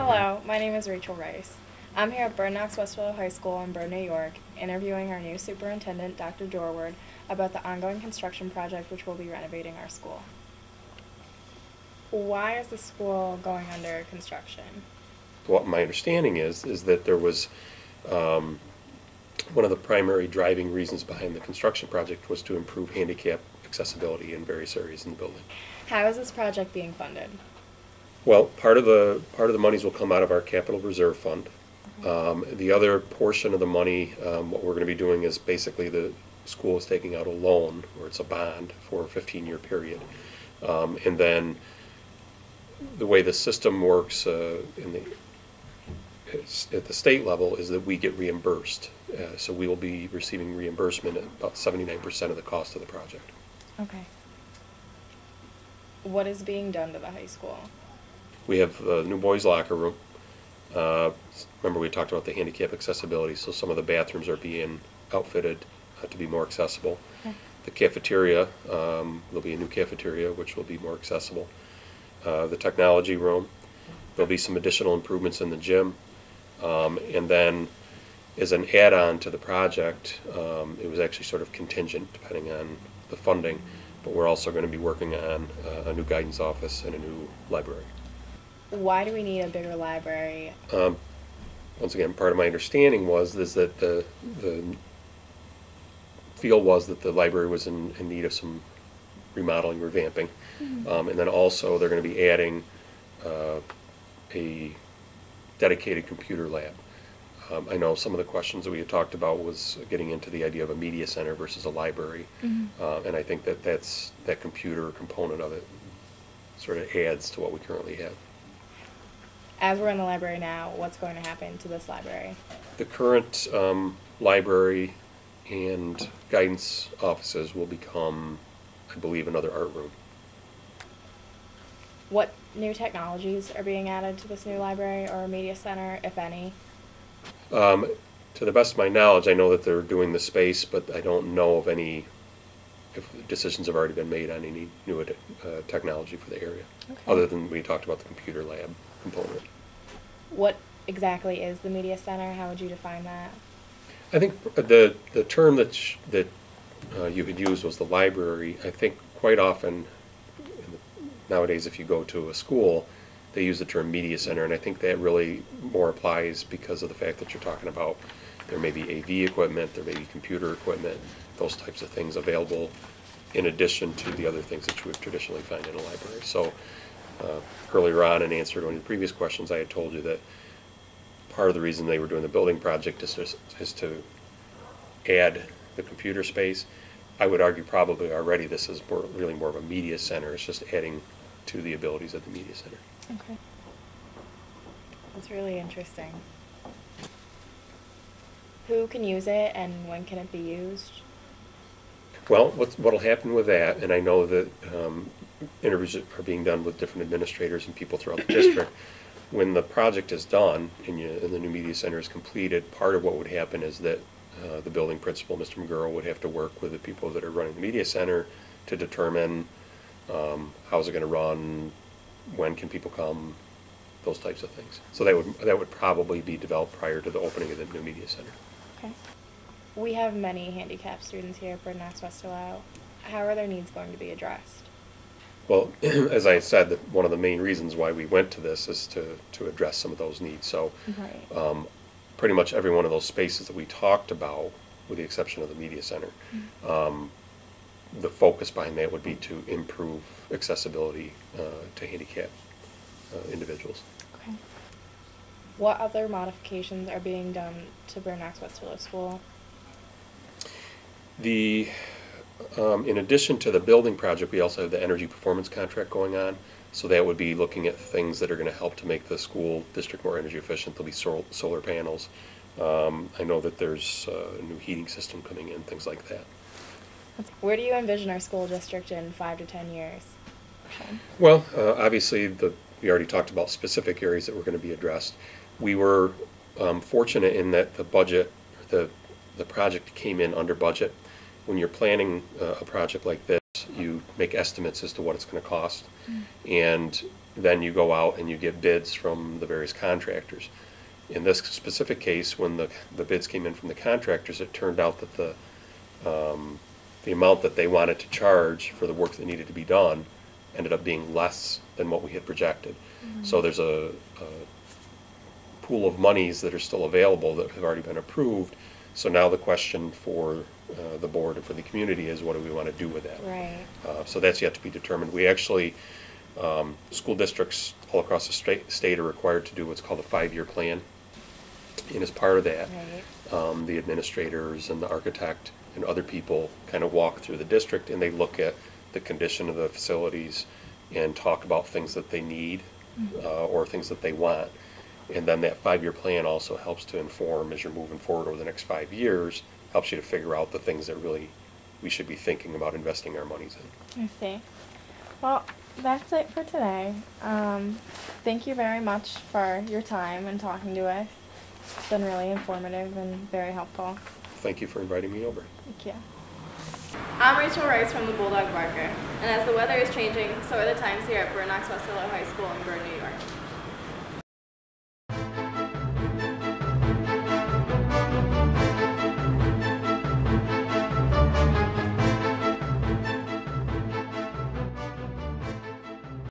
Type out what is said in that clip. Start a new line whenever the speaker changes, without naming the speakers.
Hello, my name is Rachel Rice. I'm here at Bird Knox Westfield High School in Bird, New York, interviewing our new superintendent, Dr. Dorward, about the ongoing construction project which will be renovating our school. Why is the school going under construction?
What my understanding is that there was one of the primary driving reasons behind the construction project was to improve handicap accessibility in various areas in the building.
How is this project being funded?
Well, part of the monies will come out of our capital reserve fund. The other portion of the money, what we're going to be doing is basically the school is taking out a loan, or it's a bond for a 15-year period, and then the way the system works at the state level is that we get reimbursed. So we will be receiving reimbursement at about 79% of the cost of the project.
Okay. What is being done to the high school?
We have a new boys' locker room. Remember we talked about the handicap accessibility, so some of the bathrooms are being outfitted to be more accessible.
Okay.
The cafeteria, there'll be a new cafeteria which will be more accessible. The technology room, there'll be some additional improvements in the gym. And then as an add-on to the project, it was actually sort of contingent depending on the funding, but we're also going to be working on a new guidance office and a new library.
Why do we need a bigger library?
Once again, part of my understanding was that the feel was that the library was in need of some remodeling, revamping. And then also they're going to be adding a dedicated computer lab. I know some of the questions that we had talked about was getting into the idea of a media center versus a library. And I think that computer component of it sort of adds to what we currently have.
As we're in the library now, what's going to happen to this library?
The current library and guidance offices will become, I believe, another art room.
What new technologies are being added to this new library or media center, if any?
To the best of my knowledge, I know that they're doing the space, but I don't know of any, if decisions have already been made on any new technology for the area, other than we talked about the computer lab component.
What exactly is the media center? How would you define that?
I think the term that you could use was the library. I think quite often nowadays if you go to a school, they use the term media center, and I think that really more applies because of the fact that you're talking about there may be AV equipment, there may be computer equipment, those types of things available in addition to the other things that you would traditionally find in a library. So earlier on, in answer to one of the previous questions, I had told you that part of the reason they were doing the building project is to add the computer space. I would argue probably already this is really more of a media center. It's just adding to the abilities of the media center.
Okay. That's really interesting. Who can use it and when can it be used?
Well, what'll happen with that, and I know that interviews are being done with different administrators and people throughout the district. When the project is done and the new media center is completed, part of what would happen is that the building principal, Mr. McGurl, would have to work with the people that are running the media center to determine how's it going to run, when can people come, those types of things. So that would probably be developed prior to the opening of the new media center.
Okay. We have many handicapped students here at Bird Knox Westfield. How are their needs going to be addressed?
Well, as I said, that one of the main reasons why we went to this is to address some of those needs. So pretty much every one of those spaces that we talked about, with the exception of the media center, the focus behind that would be to improve accessibility to handicapped individuals.
Okay. What other modifications are being done to Bird Knox Westfield School?
In addition to the building project, we also have the energy performance contract going on. So that would be looking at things that are going to help to make the school district more energy efficient. There'll be solar panels. I know that there's a new heating system coming in, things like that.
Where do you envision our school district in 5 to 10 years?
Well, obviously, we already talked about specific areas that were going to be addressed. We were fortunate in that the budget, the project came in under budget. When you're planning a project like this, you make estimates as to what it's going to cost, and then you go out and you get bids from the various contractors. In this specific case, when the bids came in from the contractors, it turned out that the amount that they wanted to charge for the work that needed to be done ended up being less than what we had projected. So there's a pool of monies that are still available that have already been approved. So now the question for the board and for the community is, what do we want to do with that?
Right.
So that's yet to be determined. We actually, school districts all across the state are required to do what's called a 5-year plan. And as part of that, the administrators and the architect and other people kind of walk through the district, and they look at the condition of the facilities and talk about things that they need or things that they want. And then that 5-year plan also helps to inform, as you're moving forward over the next 5 years, helps you to figure out the things that really we should be thinking about investing our monies in.
I see. Well, that's it for today. Thank you very much for your time and talking to us. It's been really informative and very helpful.
Thank you for inviting me over.
Thank you. I'm Rachel Rice from the Bulldog Barker, and as the weather is changing, so are the times here at Burnox West High School in Bern, New York.